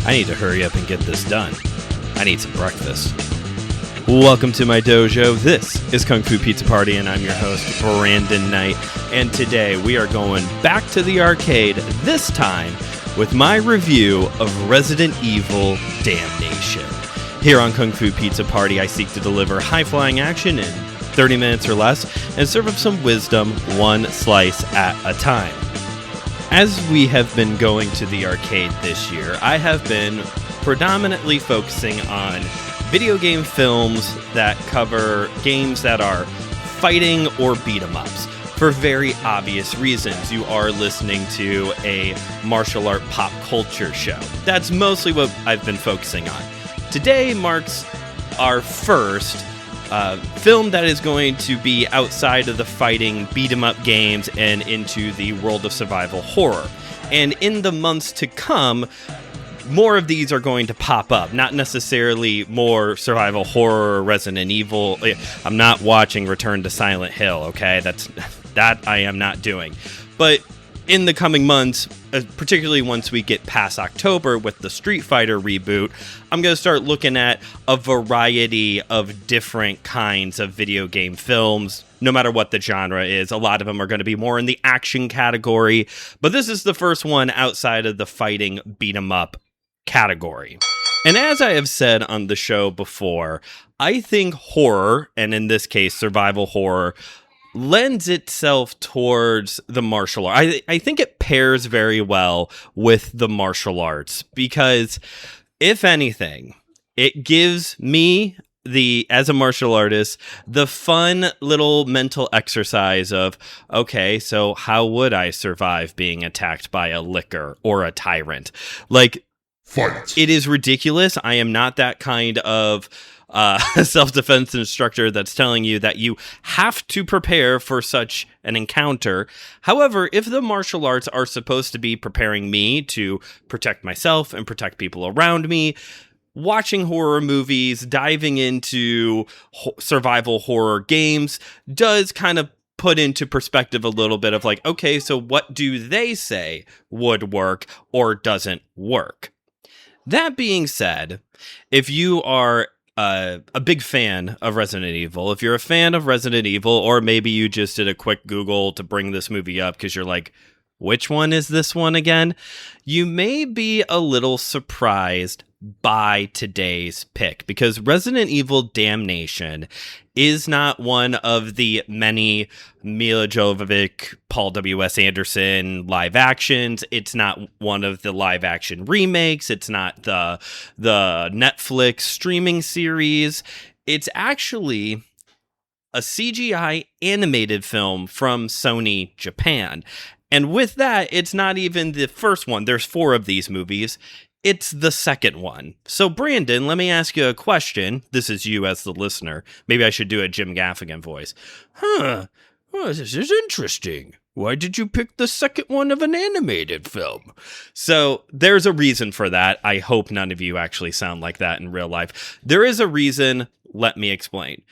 I need to hurry up and get this done. I need some breakfast. Welcome to my dojo. This is KungFuPizzaPrty, and I'm your host, Brandon Knight. And today we are going back to the arcade, this time with my review of Resident Evil Damnation. Here on KungFuPizzaPrty, I seek to deliver high-flying action in 30 minutes or less and serve up some wisdom one slice at a time. As we have been going to the arcade this year, I have been predominantly focusing on video game films that cover games that are fighting or beat-em-ups. For very obvious reasons, you are listening to a martial art pop culture show. That's mostly what I've been focusing on. Today marks our first film that is going to be outside of the fighting beat-em-up games and into the world of survival horror. And in the months to come, more of these are going to pop up. Not necessarily more survival horror or Resident Evil. I'm not watching Return to Silent Hill, okay? That I am not doing. But in the coming months, particularly once we get past October with the Street Fighter reboot, I'm going to start looking at a variety of different kinds of video game films, no matter what the genre is. A lot of them are going to be more in the action category, but this is the first one outside of the fighting beat-em-up category. And as I have said on the show before, I think horror, and in this case survival horror, lends itself towards the martial art. I think it pairs very well with the martial arts because, if anything, it gives me, as a martial artist, the fun little mental exercise of, okay, so how would I survive being attacked by a licker or a tyrant? Like, fight. It is ridiculous. I am not that kind of self-defense instructor that's telling you that you have to prepare for such an encounter. However, if the martial arts are supposed to be preparing me to protect myself and protect people around me, watching horror movies, diving into survival horror games does kind of put into perspective a little bit of like, okay, so what do they say would work or doesn't work? That being said, if you are a big fan of Resident Evil, if you're a fan of Resident Evil, or maybe you just did a quick Google to bring this movie up because you're like, which one is this one again? You may be a little surprised by today's pick because Resident Evil Damnation is not one of the many Mila Jovovich, Paul W.S. Anderson live actions. It's not one of the live action remakes. It's not the Netflix streaming series. It's actually a CGI animated film from Sony Japan. And with that, it's not even the first one. There's 4 of these movies. It's the second one. So, Brandon, let me ask you a question. This is you as the listener. Maybe I should do a Jim Gaffigan voice. Well, this is interesting. Why did you pick the second one of an animated film? So, there's a reason for that. I hope none of you actually sound like that in real life. There is a reason. Let me explain.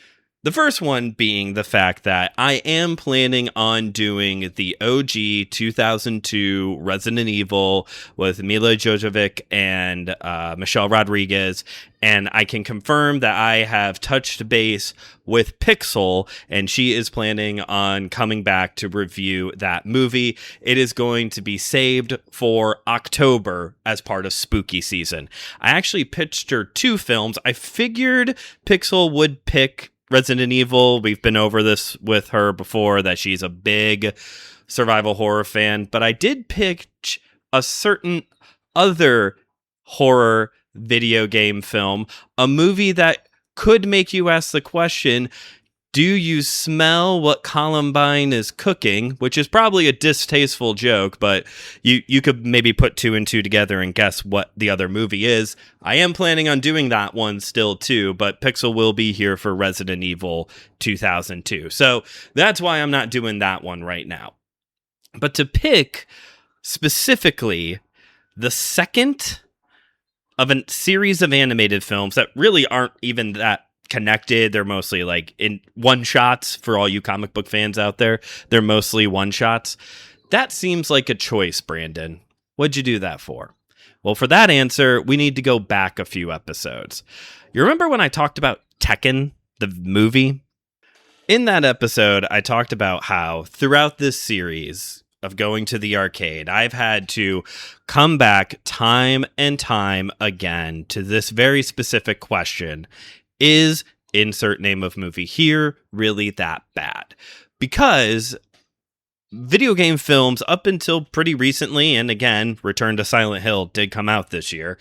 The first one being the fact that I am planning on doing the OG 2002 Resident Evil with Mila Jovovich and Michelle Rodriguez, and I can confirm that I have touched base with Pixel, and she is planning on coming back to review that movie. It is going to be saved for October as part of spooky season. I actually pitched her 2 films. I figured Pixel would pick Resident Evil. We've been over this with her before, that she's a big survival horror fan, but I did pitch a certain other horror video game film, a movie that could make you ask the question, do you smell what Columbine is cooking? Which is probably a distasteful joke, but you could maybe put 2 and 2 together and guess what the other movie is. I am planning on doing that one still too, but Pixel will be here for Resident Evil 2002. So that's why I'm not doing that one right now. But to pick specifically the second of a series of animated films that really aren't even that connected. They're mostly like in one shots for all you comic book fans out there. They're mostly one shots. That seems like a choice, Brandon. What'd you do that for? Well, for that answer, we need to go back a few episodes. You remember when I talked about Tekken, the movie? In that episode, I talked about how throughout this series of going to the arcade, I've had to come back time and time again to this very specific question. Is insert name of movie here really that bad? Because video game films up until pretty recently, and again, Return to Silent Hill did come out this year.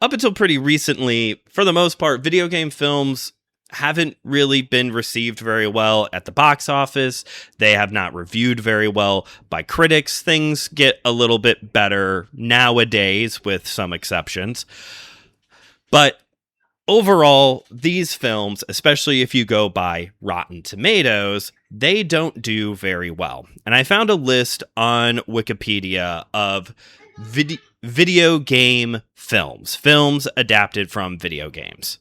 Up until pretty recently, for the most part, video game films haven't really been received very well at the box office. They have not reviewed very well by critics. Things get a little bit better nowadays, with some exceptions. But overall, these films, especially if you go by Rotten Tomatoes, they don't do very well. And I found a list on Wikipedia of video game films adapted from video games.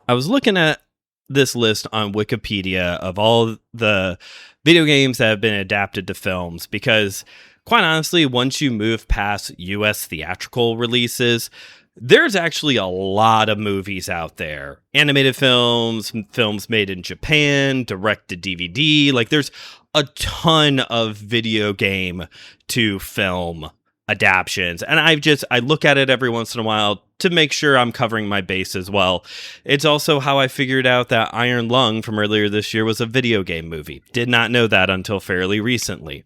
I was looking at this list on Wikipedia of all the video games that have been adapted to films because, quite honestly, once you move past US theatrical releases, there's actually a lot of movies out there. Animated films, films made in Japan, direct to DVD. Like, there's a ton of video game to film adaptions. And I look at it every once in a while to make sure I'm covering my base as well. It's also how I figured out that Iron Lung from earlier this year was a video game movie. Did not know that until fairly recently.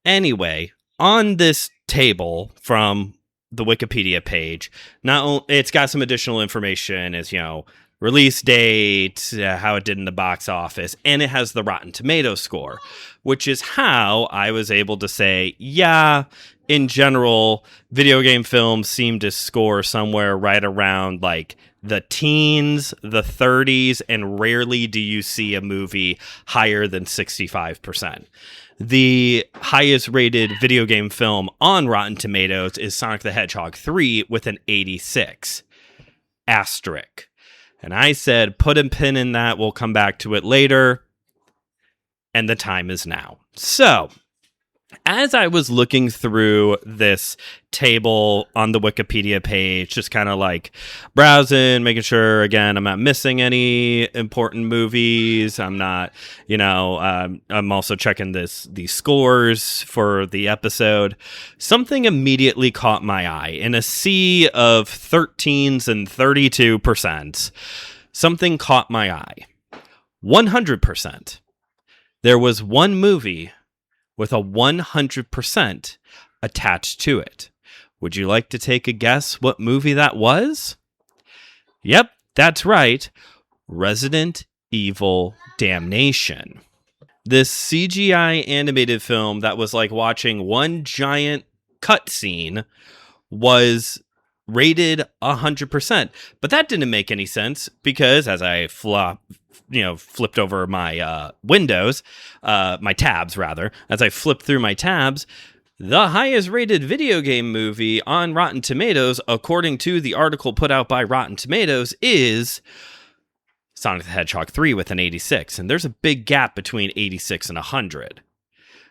Anyway, on this table from the Wikipedia page, it's got some additional information as, release date, how it did in the box office, and it has the Rotten Tomatoes score, which is how I was able to say, yeah, in general, video game films seem to score somewhere right around like the teens, the 30s, and rarely do you see a movie higher than 65%. The highest rated video game film on Rotten Tomatoes is Sonic the Hedgehog 3 with an 86. Asterisk. And I said, put a pin in that. We'll come back to it later. And the time is now. So, as I was looking through this table on the Wikipedia page, just kind of like browsing, making sure, again, I'm not missing any important movies. I'm not, I'm also checking these scores for the episode. Something immediately caught my eye. In a sea of 13s and 32%, something caught my eye. 100%. There was one movie with a 100% attached to it. Would you like to take a guess what movie that was? Yep, that's right. Resident Evil Damnation. This CGI animated film that was like watching one giant cutscene was rated 100%. But that didn't make any sense because as I flipped over my my tabs rather, as I flipped through my tabs, the highest rated video game movie on Rotten Tomatoes, according to the article put out by Rotten Tomatoes, is Sonic the Hedgehog 3 with an 86. And there's a big gap between 86 and 100.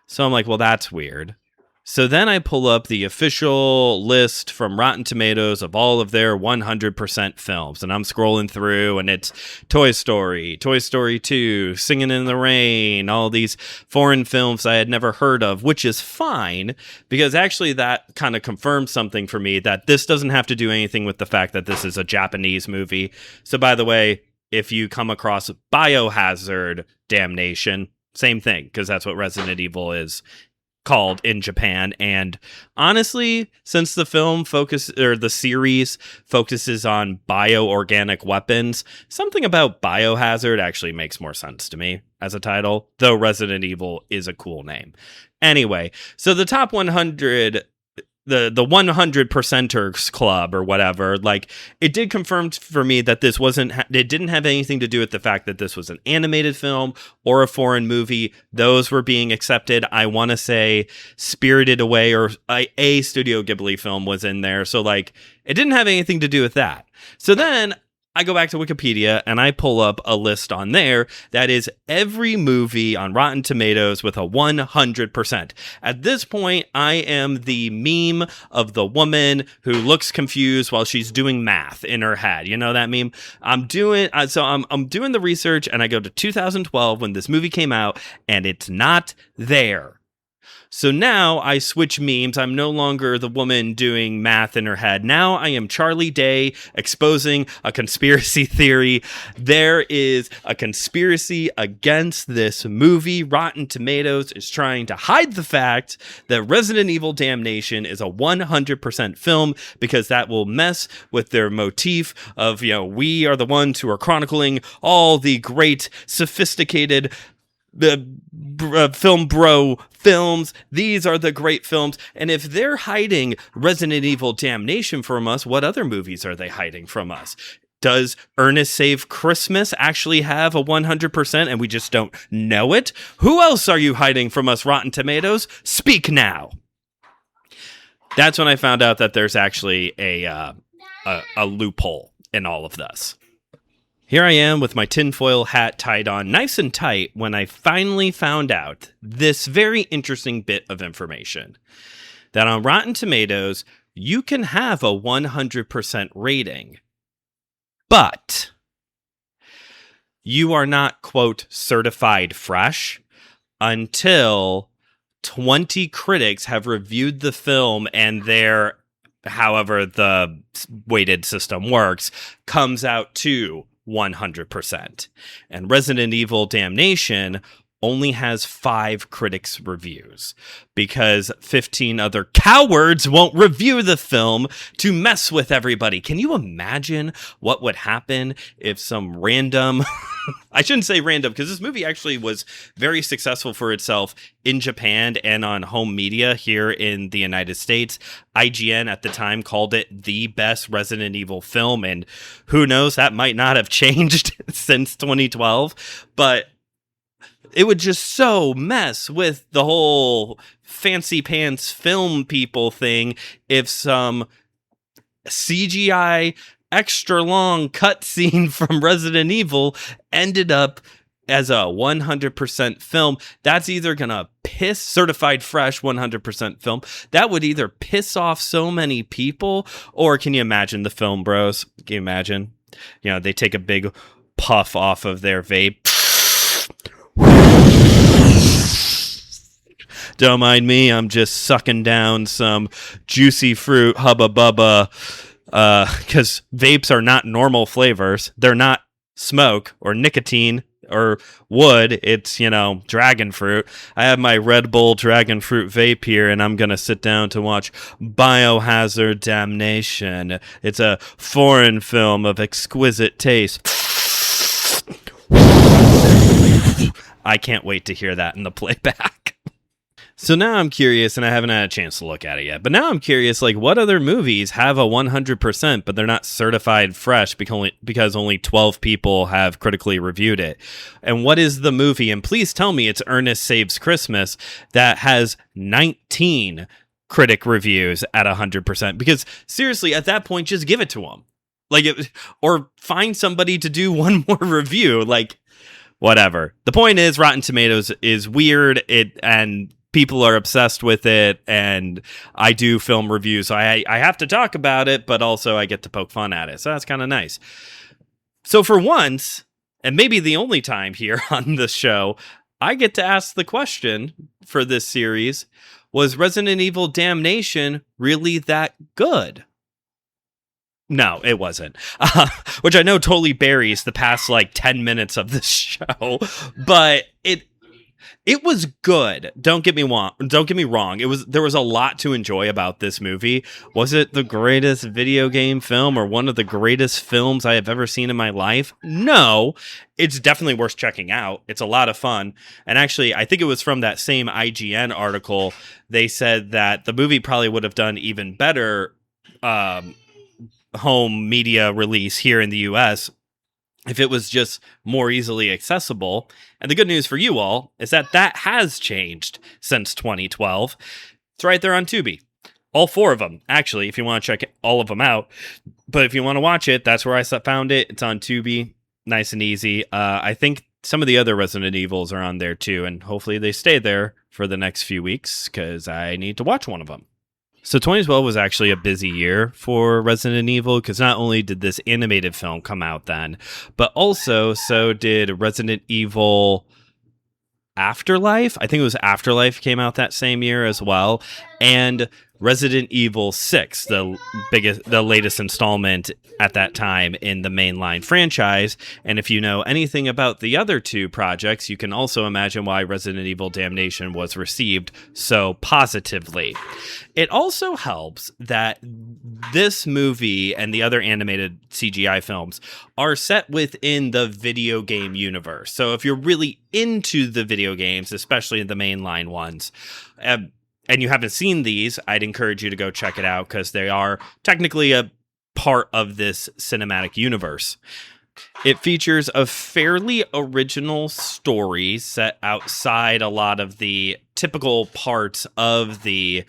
So I'm like, well, that's weird. So then I pull up the official list from Rotten Tomatoes of all of their 100% films. And I'm scrolling through, and it's Toy Story, Toy Story 2, Singing in the Rain, all these foreign films I had never heard of, which is fine, because actually that kind of confirms something for me, that this doesn't have to do anything with the fact that this is a Japanese movie. So by the way, if you come across Biohazard Damnation, same thing, because that's what Resident Evil is called in Japan. And honestly, since the series focuses on bioorganic weapons, something about Biohazard actually makes more sense to me as a title, though Resident Evil is a cool name. Anyway, so the top 100, the 100%ers club or whatever, like, it did confirm for me that this it didn't have anything to do with the fact that this was an animated film or a foreign movie. Those were being accepted. I want to say Spirited Away or a Studio Ghibli film was in there. So like, it didn't have anything to do with that. So then I go back to Wikipedia and I pull up a list on there that is every movie on Rotten Tomatoes with a 100%. At this point, I am the meme of the woman who looks confused while she's doing math in her head. You know that meme? I'm doing the research, and I go to 2012 when this movie came out, and it's not there. So now I switch memes. I'm no longer the woman doing math in her head. Now I am Charlie Day exposing a conspiracy theory. There is a conspiracy against this movie. Rotten Tomatoes is trying to hide the fact that Resident Evil Damnation is a 100% film because that will mess with their motif of, we are the ones who are chronicling all the great, sophisticated film bro films. These are the great films. And if they're hiding Resident Evil Damnation from us, what other movies are they hiding from us? Does Ernest Save Christmas actually have a 100% and we just don't know it? Who else are you hiding from us, Rotten Tomatoes? Speak now. That's when I found out that there's actually a loophole in all of this. Here I am with my tinfoil hat tied on nice and tight when I finally found out this very interesting bit of information. That on Rotten Tomatoes, you can have a 100% rating, but you are not, quote, certified fresh until 20 critics have reviewed the film and however the weighted system works, comes out to 100%. And Resident Evil Damnation only has 5 critics' reviews because 15 other cowards won't review the film to mess with everybody. Can you imagine what would happen if some random... I shouldn't say random, because this movie actually was very successful for itself in Japan and on home media here in the United States. IGN at the time called it the best Resident Evil film, and who knows, that might not have changed since 2012, but it would just so mess with the whole fancy pants film people thing if some CGI extra long cutscene from Resident Evil ended up as a 100% film. That's either gonna piss certified fresh 100% film. That would either piss off so many people, or can you imagine the film bros? Can you imagine? They take a big puff off of their vape. Don't mind me, I'm just sucking down some juicy fruit, hubba bubba, because vapes are not normal flavors. They're not smoke or nicotine or wood. It's, dragon fruit. I have my Red Bull dragon fruit vape here, and I'm going to sit down to watch Biohazard Damnation. It's a foreign film of exquisite taste. I can't wait to hear that in the playback. So now I'm curious, and I haven't had a chance to look at it yet, but now I'm curious, what other movies have a 100%, but they're not certified fresh because only 12 people have critically reviewed it? And what is the movie, and please tell me it's Ernest Saves Christmas, that has 19 critic reviews at 100%? Because seriously, at that point, just give it to them. Or find somebody to do one more review, whatever. The point is, Rotten Tomatoes is weird, and people are obsessed with it, and I do film reviews, so I have to talk about it, but also I get to poke fun at it, so that's kind of nice. So for once, and maybe the only time here on this show, I get to ask the question for this series, was Resident Evil Damnation really that good? No, it wasn't. Which I know totally buries the past 10 minutes of this show, but it was good. Don't get me wrong. There was a lot to enjoy about this movie. Was it the greatest video game film or one of the greatest films I have ever seen in my life? No. It's definitely worth checking out. It's a lot of fun. And actually, I think it was from that same IGN article. They said that the movie probably would have done even better home media release here in the US if it was just more easily accessible. And the good news for you all is that has changed since 2012. It's right there on Tubi. All four of them, actually, if you want to check all of them out. But if you want to watch it, that's where I found it. It's on Tubi, nice and easy. I think some of the other Resident Evils are on there too, and hopefully they stay there for the next few weeks because I need to watch one of them. So 2012 was actually a busy year for Resident Evil because not only did this animated film come out then, but also so did Resident Evil Afterlife. I think it was Afterlife came out that same year as well, and Resident Evil 6, the latest installment at that time in the mainline franchise. And if you know anything about the other two projects, you can also imagine why Resident Evil Damnation was received so positively. It also helps that this movie and the other animated CGI films are set within the video game universe. So if you're really into the video games, especially the mainline ones, and you haven't seen these, I'd encourage you to go check it out because they are technically a part of this cinematic universe. It features a fairly original story set outside a lot of the typical parts of the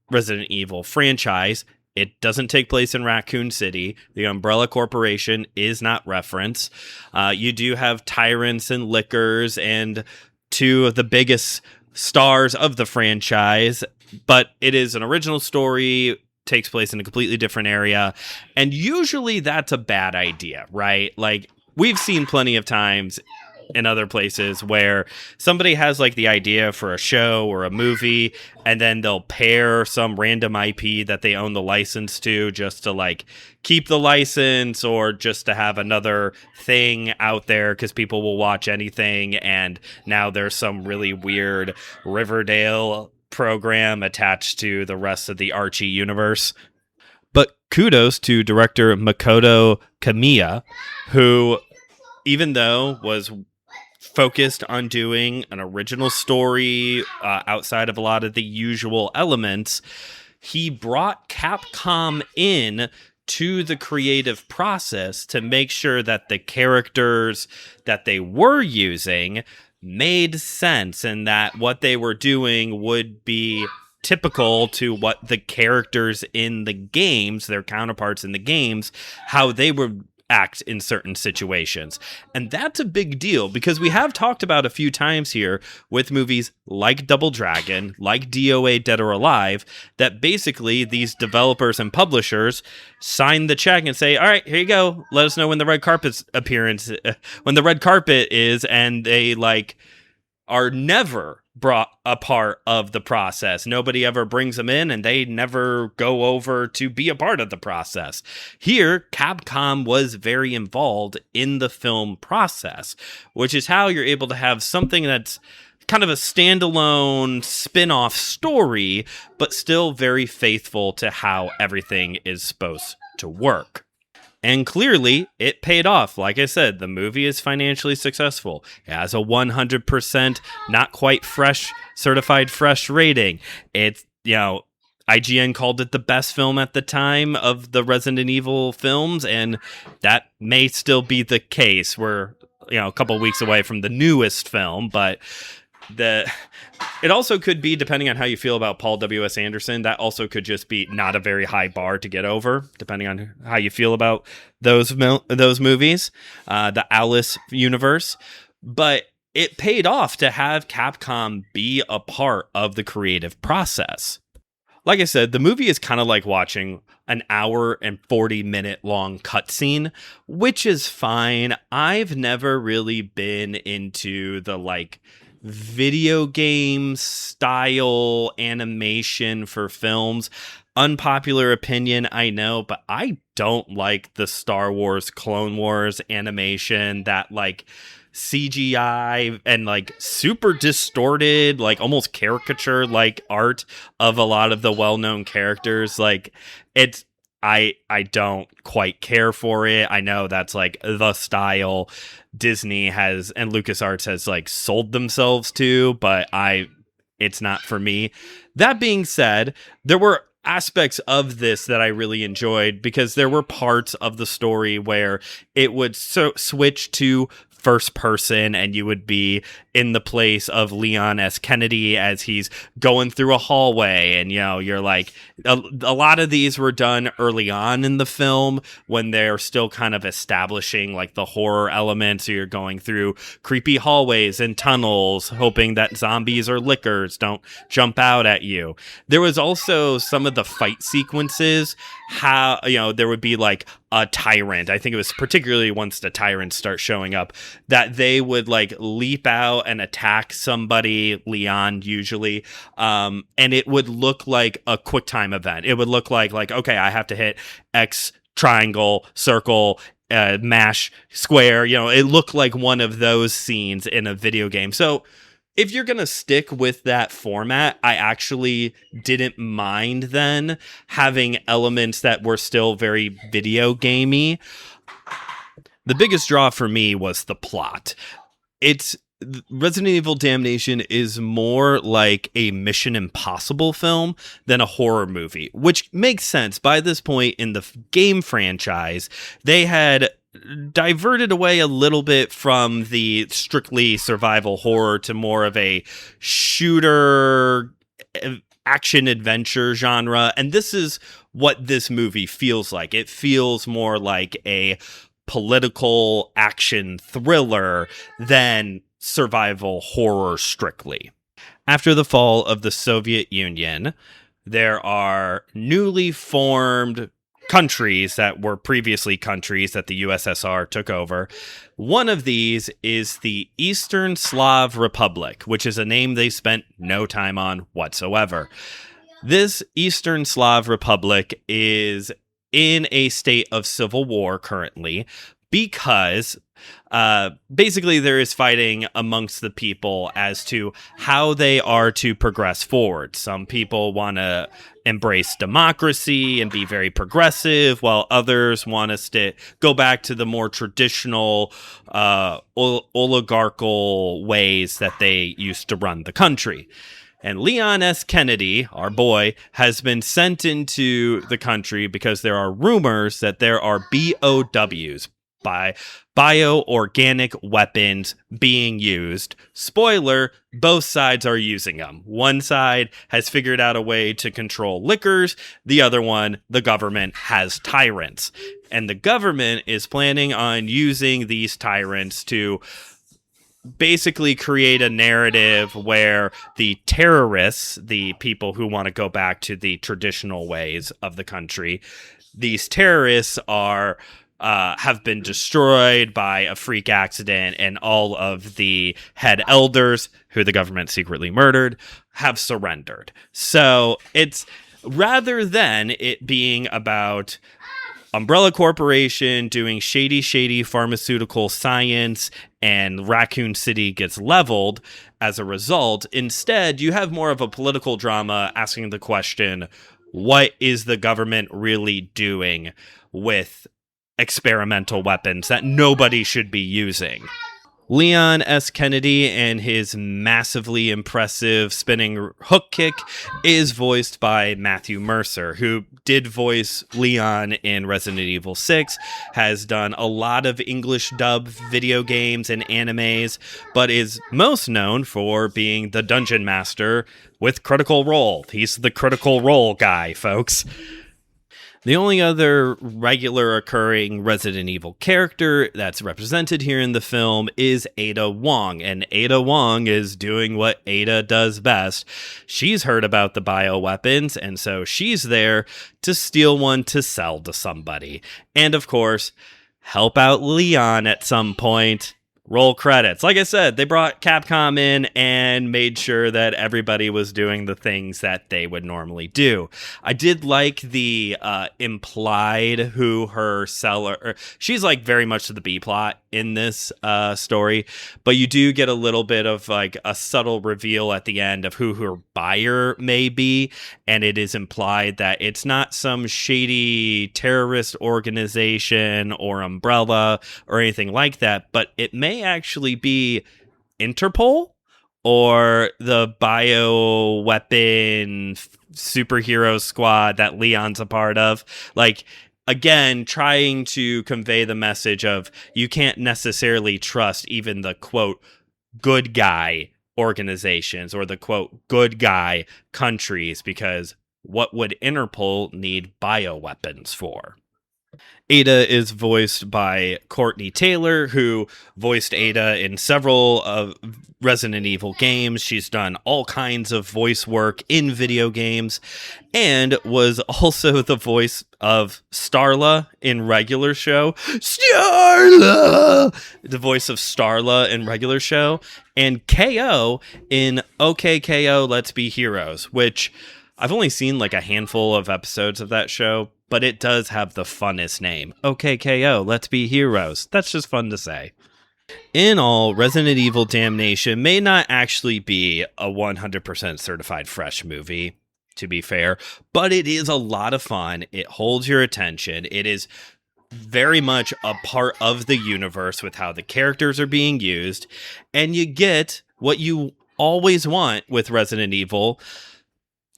Resident Evil franchise. It doesn't take place in Raccoon City. The Umbrella Corporation is not referenced. You do have tyrants and lickers and two of the biggest stars of the franchise, but it is an original story, takes place in a completely different area, and usually that's a bad idea, right? Like, we've seen plenty of times in other places where somebody has like the idea for a show or a movie, and then they'll pair some random IP that they own the license to just to like keep the license or just to have another thing out there because people will watch anything. And now there's some really weird Riverdale program attached to the rest of the Archie universe. But kudos to director Makoto Kamiya, who, even though was focused on doing an original story outside of a lot of the usual elements, he brought Capcom in to the creative process to make sure that the characters that they were using made sense and that what they were doing would be typical to what the characters in the games, their counterparts in the games, how they would act in certain situations. And that's a big deal because we have talked about a few times here with movies like Double Dragon, like DOA Dead or Alive, that basically these developers and publishers sign the check and say, all right, here you go. Let us know when the red carpet is, and they like are never brought a part of the process. Nobody ever brings them in and they never go over to be a part of the process. Here, Capcom was very involved in the film process, which is how you're able to have something that's kind of a standalone spin-off story, but still very faithful to how everything is supposed to work. And clearly, it paid off. Like I said, the movie is financially successful. It has a 100% not quite fresh, certified fresh rating. It's, IGN called it the best film at the time of the Resident Evil films, and that may still be the case. We're, a couple weeks away from the newest film, but it also could be, depending on how you feel about Paul W.S. Anderson, that also could just be not a very high bar to get over, depending on how you feel about those movies, the Alice universe. But it paid off to have Capcom be a part of the creative process. Like I said, the movie is kind of like watching an hour and 40-minute long cutscene, which is fine. I've never really been into the video game style animation for films. Unpopular opinion, I know, but I don't like the Star Wars Clone Wars animation, that CGI and super distorted, almost caricature art of a lot of the well-known characters. I don't quite care for it. I know that's the style Disney has and LucasArts has sold themselves to, but it's not for me. That being said, there were aspects of this that I really enjoyed because there were parts of the story where it would switch to first person, and you would be in the place of Leon S. Kennedy as he's going through a hallway. And, you're like, a lot of these were done early on in the film when they're still kind of establishing like the horror elements. So you're going through creepy hallways and tunnels, hoping that zombies or lickers don't jump out at you. There was also some of the fight sequences, how, there would be like a tyrant. I think it was particularly once the tyrants start showing up that they would like leap out and attack somebody, Leon usually, and it would look like a quick time event. It would look like, okay, I have to hit X, triangle, circle, mash, square. It looked like one of those scenes in a video game. So if you're going to stick with that format, I actually didn't mind then having elements that were still very video gamey. The biggest draw for me was the plot. Resident Evil Damnation is more like a Mission Impossible film than a horror movie, which makes sense. By this point in the game franchise, they had diverted away a little bit from the strictly survival horror to more of a shooter action adventure genre. And this is what this movie feels like. It feels more like a political action thriller than survival horror strictly. After the fall of the Soviet Union, there are newly formed countries that were previously countries that the USSR took over. One of these is the Eastern Slav Republic, which is a name they spent no time on whatsoever. This Eastern Slav Republic is in a state of civil war currently because basically there is fighting amongst the people as to how they are to progress forward. Some people want to embrace democracy and be very progressive, while others want to go back to the more traditional oligarchical ways that they used to run the country. And Leon S. Kennedy, our boy, has been sent into the country because there are rumors that there are BOWs, by bioorganic weapons being used. Spoiler, both sides are using them. One side has figured out a way to control lickers. The other one, the government, has tyrants. And the government is planning on using these tyrants to basically create a narrative where the terrorists, the people who want to go back to the traditional ways of the country, these terrorists are have been destroyed by a freak accident, and all of the head elders, who the government secretly murdered, have surrendered. So it's, rather than it being about Umbrella Corporation doing shady pharmaceutical science and Raccoon City gets leveled as a result, instead you have more of a political drama asking the question, what is the government really doing with experimental weapons that nobody should be using? Leon S. Kennedy and his massively impressive spinning hook kick is voiced by Matthew Mercer, who did voice Leon in Resident Evil 6, has done a lot of English dub video games and animes, but is most known for being the Dungeon Master with Critical Role. He's the Critical Role guy, folks. The only other regular occurring Resident Evil character that's represented here in the film is Ada Wong, and Ada Wong is doing what Ada does best. She's heard about the bioweapons, and so she's there to steal one to sell to somebody. And of course, help out Leon at some point. Roll credits. Like I said, they brought Capcom in and made sure that everybody was doing the things that they would normally do. I did like the implied who her seller... she's like very much to the B-plot in this story, but you do get a little bit of like a subtle reveal at the end of who her buyer may be, and it is implied that it's not some shady terrorist organization or umbrella or anything like that, but it may actually be Interpol or the bioweapon superhero squad that Leon's a part of. Like, again, trying to convey the message of you can't necessarily trust even the, quote, good guy organizations or the, quote, good guy countries, because what would Interpol need bioweapons for? Ada is voiced by Courtney Taylor, who voiced Ada in several of Resident Evil games. She's done all kinds of voice work in video games and was also the voice of Starla in regular show. Starla! The voice of Starla in regular show. And KO in OK KO Let's Be Heroes, which I've only seen like a handful of episodes of that show, but it does have the funnest name. OK KO, Let's Be Heroes. That's just fun to say. In all, Resident Evil Damnation may not actually be a 100% certified fresh movie, to be fair, but it is a lot of fun. It holds your attention. It is very much a part of the universe with how the characters are being used, and you get what you always want with Resident Evil: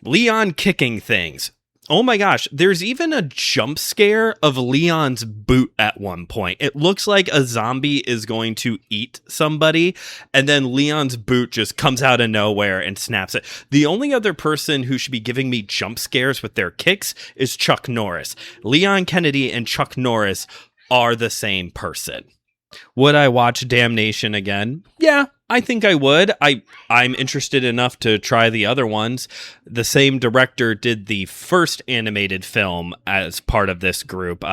Leon kicking things. Oh my gosh, there's even a jump scare of Leon's boot at one point. It looks like a zombie is going to eat somebody, and then Leon's boot just comes out of nowhere and snaps it. The only other person who should be giving me jump scares with their kicks is Chuck Norris. Leon Kennedy and Chuck Norris are the same person. Would I watch Damnation again? Yeah, I think I would. I'm interested enough to try the other ones. The same director did the first animated film as part of this group,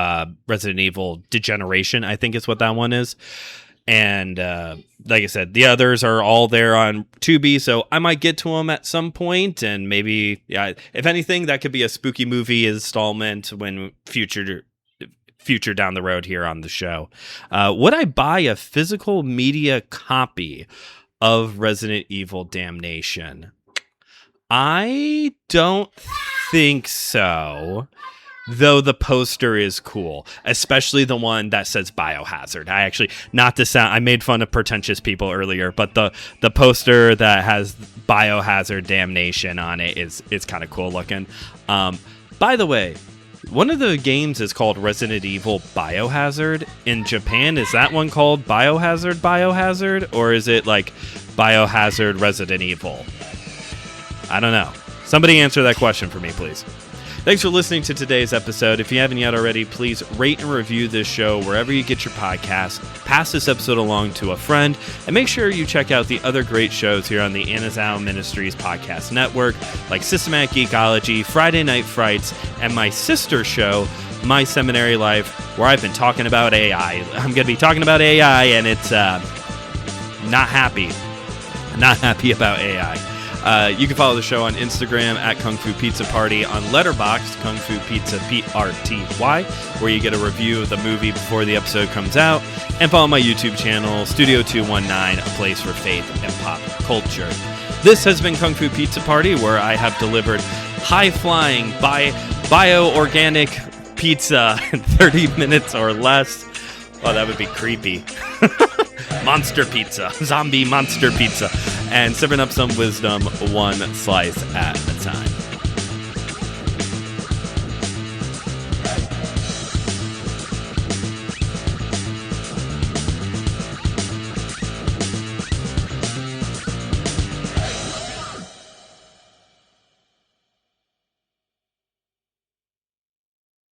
Resident Evil Degeneration, I think is what that one is. And like I said, the others are all there on Tubi, so I might get to them at some point, and maybe, yeah, if anything, that could be a spooky movie installment when future down the road here on the show. Would I buy a physical media copy of Resident Evil Damnation? I don't think so, though the poster is cool, especially the one that says Biohazard. I made fun of pretentious people earlier, but the poster that has Biohazard Damnation on it is kind of cool looking. By the way, one of the games is called Resident Evil Biohazard. In Japan, is that one called Biohazard, or is it like Biohazard Resident Evil? I don't know. Somebody answer that question for me, please. Thanks for listening to today's episode. If you haven't yet already, please rate and review this show wherever you get your podcasts. Pass this episode along to a friend, and make sure you check out the other great shows here on the Anazao Ministries podcast network, like Systematic Geekology, Friday Night Frights, and my sister show, My Seminary Life, where I've been talking about AI. I'm going to be talking about AI, and it's not happy about AI. You can follow the show on Instagram at KungFuPizzaPrty, on Letterboxd, KungFuPizzaPrty, where you get a review of the movie before the episode comes out, and follow my YouTube channel, Studio 219, a place for faith and pop culture. This has been Kung Fu Pizza Party, where I have delivered high-flying, bio-organic pizza in 30 minutes or less. Oh, that would be creepy. Monster pizza, zombie monster pizza, and serving up some wisdom one slice at a time.